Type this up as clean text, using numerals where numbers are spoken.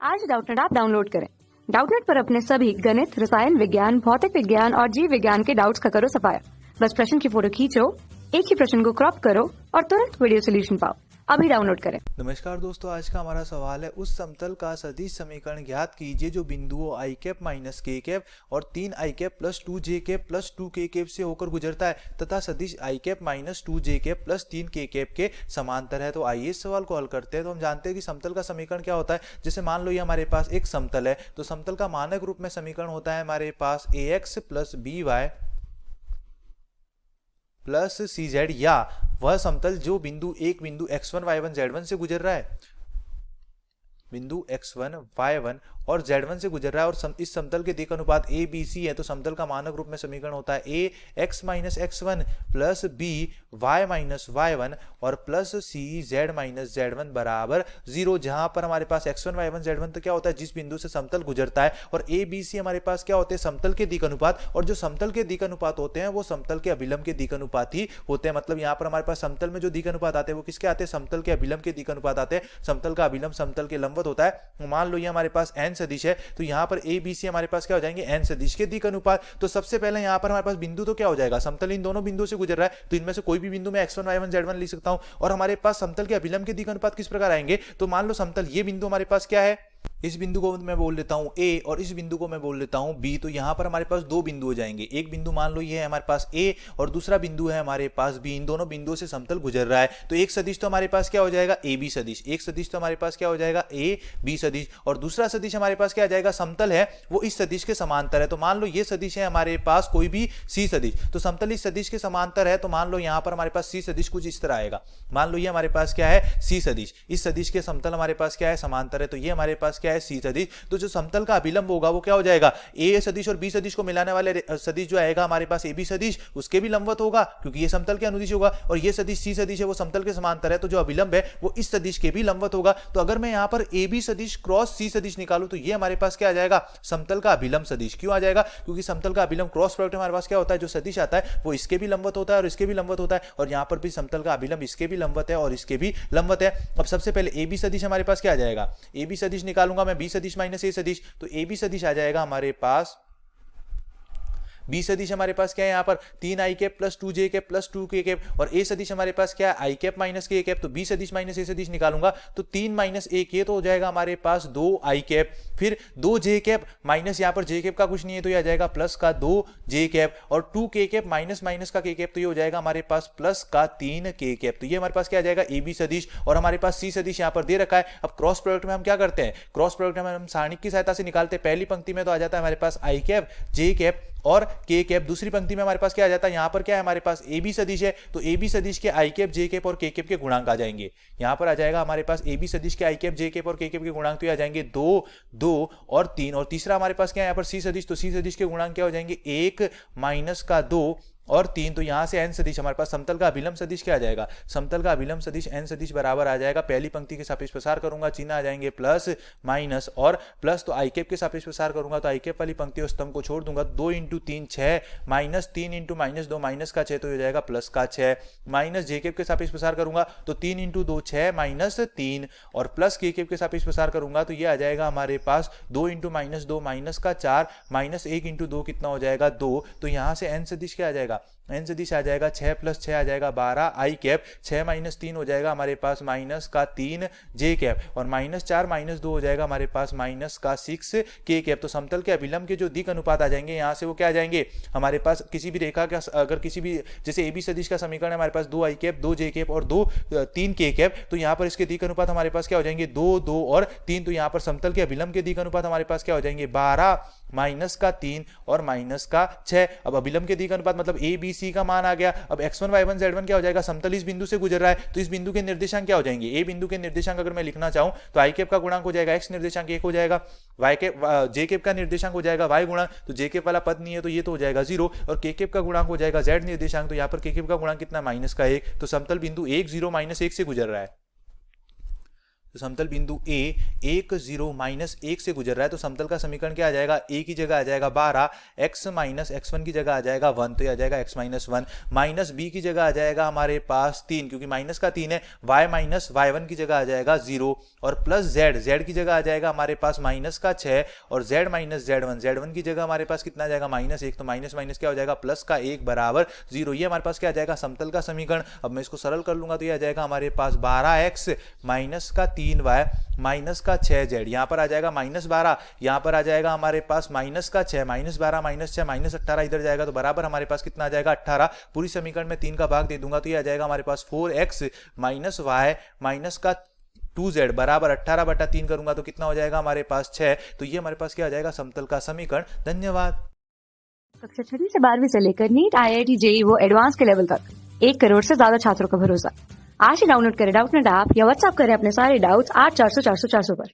आज Doubtnut app download करें। Doubtnut पर अपने सभी गणित, रसायन विज्ञान, भौतिक विज्ञान और जीव विज्ञान के डाउट्स का करो सफाया। बस प्रश्न की फोटो खींचो, एक ही प्रश्न को क्रॉप करो और तुरंत वीडियो सोल्यूशन पाओ। अभी डाउनलोड करें। नमस्कार दोस्तों, आज का हमारा सवाल है उस समतल का सदिश समीकरण ज्ञात कीजिए जो बिंदुओं आई कैप माइनस के कैप और 3 आई कैप प्लस 2 जे कैप प्लस 2 के कैप से होकर गुजरता है तथा सदिश आई कैप माइनस 2 जे कैप प्लस 3 के कैप के समांतर है। तो आइए इस सवाल को हल करते हैं। तो हम जानते हैं कि समतल का समीकरण क्या होता है। जैसे मान लो ये हमारे पास एक समतल है, तो समतल का मानक रूप में समीकरण होता है हमारे पास ax plus B Y plus C Z, या वह समतल जो बिंदु x1 y1 z1 से गुजर रहा है, बिंदु x1 y1 और z1 से गुजर रहा है और इस समतल के दिक् अनुपात a b c है। तो समतल का मानक रूप में समीकरण होता है a x minus x1 plus b y minus y1 और plus c z minus z1 बराबर 0। जहां पर हमारे पास x1 y1 z1 तो क्या होता है, जिस बिंदु से समतल गुजरता है, और a b c हमारे पास क्या होते हैं, समतल के दिक् अनुपात। और जो समतल के दिक् अनुपात होते हैं वो समतल के अभिलंब के दिक् अनुपात ही होते हैं। मतलब यहाँ पर हमारे पास समतल में जो दिक् अनुपात आते हैं वो किसके आते हैं, समतल के अभिलंब के दिक् अनुपात आते हैं। समतल का अभिलंब समतल के लंबवत होता है। मान लो ये हमारे पास n सदिश है, तो यहाँ पर a b c हमारे पास क्या हो जाएंगे, n सदिश के दिक् अनुपात। तो सबसे पहले यहाँ पर हमारे पास बिंदु तो क्या हो जाएगा, समतल इन दोनों बिंदुओं से गुजर रहा है, तो इनमें से कोई भी बिंदु में x1 y1 z1 लिख सकता हूं। और हमारे पास समतल के अभिलंब के दिक् अनुपात किस प्रकार आएंगे, तो मान लो समतल ये बिंदु हमारे पास क्या है, इस बिंदु को मैं बोल देता हूं A और इस बिंदु को मैं बोल देता हूं B। तो यहां पर हमारे पास दो बिंदु हो जाएंगे। एक बिंदु मान लो ये है हमारे पास A और दूसरा बिंदु है हमारे पास B। इन दोनों बिंदुओं से समतल गुजर रहा है, तो एक सदिश तो हमारे पास क्या हो जाएगा, AB सदिश। एक सदिश तो हमारे पास क्या हो जाएगा, AB सदिश। और दूसरा सदिश हमारे पास क्या आ जाएगा, समतल है वो इस सदिश के समांतर है। तो मान लो ये सदिश है हमारे पास कोई भी C सदिश, तो समतल इस सदिश के समांतर है। तो मान लो यहां पर हमारे पास C सदिश कुछ इस तरह आएगा। मान लो ये हमारे पास क्या है, C सदिश। इस सदिश के समतल हमारे पास क्या है, समांतर है। तो ये हमारे पास क्या है, C सदिश। तो जो समतल का अभिलंब होगा वो क्या हो जाएगा, ए सदिश और बी सदिश को मिलाने वाले सदिश जो आएगा हमारे पास ए बी सदिश, उसके भी लंबवत होगा क्योंकि ये समतल के अनुदिश होगा। और ये सदिश सी सदिश है वो समतल के समांतर है, तो जो अभिलंब है वो इस सदिश के भी लंबवत होगा। तो अगर मैं यहाँ पर ए बी सदिश क्रॉस सी सदिश निकालूं तो ये हमारे पास क्या आ जाएगा, समतल का अभिलंब सदिश। क्यों आ जाएगा, क्योंकि समतल का अभिलंब क्रॉस प्रोडक्ट हमारे पास क्या होता है, जो सदिश आता है वो इसके भी लंबवत होता है और इसके भी लंबवत होता है। और यहाँ पर भी समतल का अभिलंब इसके भी लंबवत है और इसके भी लंबवत है। अब सबसे पहले ए बी सदिश हमारे पास क्या आ जाएगा, ए बी सदिश निकालूंगा मैं बी सदिश माइनस ए सदिश, तो ए बी सदिश आ जाएगा हमारे पास, बी सदिश हमारे पास क्या है यहाँ पर 3 आई कैप प्लस 2 जे कैप प्लस 2 के कैप, और ए सदिश हमारे पास क्या है, आई कैप माइनस के कैप। तो बी सदिश माइनस ए सदिश निकालूंगा तो 3 माइनस ए के तो हो जाएगा हमारे पास 2 आई कैप, फिर 2 जे कैप माइनस यहाँ पर जे कैप का कुछ नहीं है तो ये आ जाएगा प्लस का 2 जे कैप, और 2 के कैप माइनस माइनस का के कैप तो ये हो जाएगा हमारे पास प्लस का 3 के कैप। तो ये हमारे पास क्या आ जाएगा, ए बी सदिश। और हमारे पास सी सदिश यहाँ पर दे रखा है। अब क्रॉस प्रोडक्ट में हम क्या करते हैं, क्रॉस प्रोडक्ट में हम सारणिक की सहायता से निकालते हैं। पहली पंक्ति में तो आ जाता है हमारे पास आई कैप जे कैप और के कैप, दूसरी पंक्ति में हमारे पास क्या आ जाता है, यहाँ पर क्या है हमारे पास ए बी सदिश है, तो ए बी सदिश के आई कैप जे कैप और के कैप के गुणांक आ जाएंगे। यहाँ पर आ जाएगा हमारे पास ए बी सदिश के आई कैप जे कैप और के कैप के गुणांक तो ये आ जाएंगे 2 2 और 3। और तीसरा हमारे पास क्या है यहाँ पर सी सदिश, तो सी सदिश के गुणांक क्या हो जाएंगे 1 माइनस का 2 और 3। तो यहां से n सदिश हमारे पास समतल का अभिलंब सदिश क्या आ जाएगा, समतल का अभिलंब सदिश n सदिश बराबर आ जाएगा, पहली पंक्ति के सापेक्ष प्रसार करूंगा चिन्ह आ जाएंगे प्लस माइनस और प्लस, तो आई कैप के सापेक्ष प्रसार करूंगा तो आई कैप वाली पंक्ति और स्तंभ को छोड़ दूंगा, 2 into 3 6 minus 3 into minus 2 minus का 6 तो हो जाएगा प्लस का 6, माइनस जे कैप के सापेक्ष प्रसार करूंगा तो 3 इंटू 2 6 माइनस 3 और प्लस के कैप के सापेक्ष प्रसार करूंगा तो ये आ जाएगा हमारे पास 2 इंटू माइनस 2 माइनस का 4 माइनस 1 इंटू 2 कितना हो जाएगा 2। तो यहां से n सदिश क्या आ जाएगा, n सदिश आ जाएगा 6 प्लस 6 आ जाएगा 12 आई कैप, 6 माइनस 3 हो जाएगा हमारे पास माइनस का 3 जे कैप, और माइनस 4 माइनस 2 हो जाएगा हमारे पास माइनस का 6 के कैप। तो समतल के अभिलंब के जो दिक् अनुपात आ जाएंगे यहाँ से वो क्या आ जाएंगे, हमारे पास किसी भी रेखा का अगर किसी भी जैसे ए बी सदिश का समीकरण है हमारे पास 2 आई कैप 2 जे कैप और 3 के कैप, तो यहाँ पर इसके दिक् अनुपात हमारे पास क्या हो जाएंगे 2 2 और 3। तो यहाँ पर समतल के अभिलंब के दिक् अनुपात हमारे पास क्या हो जाएंगे 12 माइनस का 3 और माइनस का 6। अब अभिलंब के दिक् अनुपात मतलब ए बी सी का मान आ गया। अब x1 y1 z1 क्या हो जाएगा, समतल इस बिंदु से गुजर रहा है तो इस बिंदु के निर्देशांक क्या हो जाएंगे, ए बिंदु के निर्देशांक अगर मैं लिखना चाहूं तो आई कैप का गुणांक हो जाएगा x निर्देशांक 1 हो जाएगा, y कैप जे कैप का निर्देशांक हो जाएगा y गुणा, तो जे कैप वाला पद नहीं है तो ये तो हो जाएगा 0, और के कैप का गुणांक हो जाएगा z निर्देशांक, तो यहाँ पर के कैप का गुणांक कितना माइनस का 1। तो समतल बिंदु 1 0 माइनस 1 से गुजर रहा है। समतल बिंदु ए 1 0 माइनस 1 से गुजर रहा है, तो समतल का समीकरण क्या आ जाएगा, ए की जगह आ जाएगा 12, एक्स माइनस x1 की जगह आ जाएगा 1, तो ये आ जाएगा x माइनस 1, माइनस बी की जगह आ जाएगा हमारे पास 3, क्योंकि माइनस का 3 है, y माइनस y1 की जगह आ जाएगा 0, और प्लस z की जगह आ जाएगा हमारे पास माइनस का 6, और z माइनस z1 की जगह हमारे पास कितना आ जाएगा, माइनस 1, तो माइनस माइनस क्या हो जाएगा, प्लस का 1 बराबर 0। ये हमारे पास क्या आ जाएगा, समतल का समीकरण। अब मैं इसको सरल कर लूंगा तो ये आ जाएगा हमारे पास 12x माइनस का 3y माइनस का 6z, यहाँ पर आ जाएगा माइनस 12, यहाँ पर आ जाएगा हमारे पास माइनस का 6, माइनस 12 माइनस 6 माइनस 18 इधर जाएगा, तो बराबर हमारे पास कितना आ जाएगा 18। पूरी समीकरण में 3 का भाग दे दूंगा तो ये आ जाएगा हमारे पास 4x माइनस y माइनस का 2z बराबर 18/3 करूंगा तो कितना हो जाएगा हमारे पास 6। तो ये हमारे पास क्या आ जाएगा, समतल का समीकरण। धन्यवाद। कक्षा 6 से 12वीं से लेकर नीट, IIT, JEE वो एडवांस के लेवल तक 1 करोड़ से ज्यादा छात्रों का भरोसा। आज ही डाउनलोड करें डाउटनेट ऐप या व्हाट्सएप करें अपने सारे डाउट्स 8400 400 400 पर।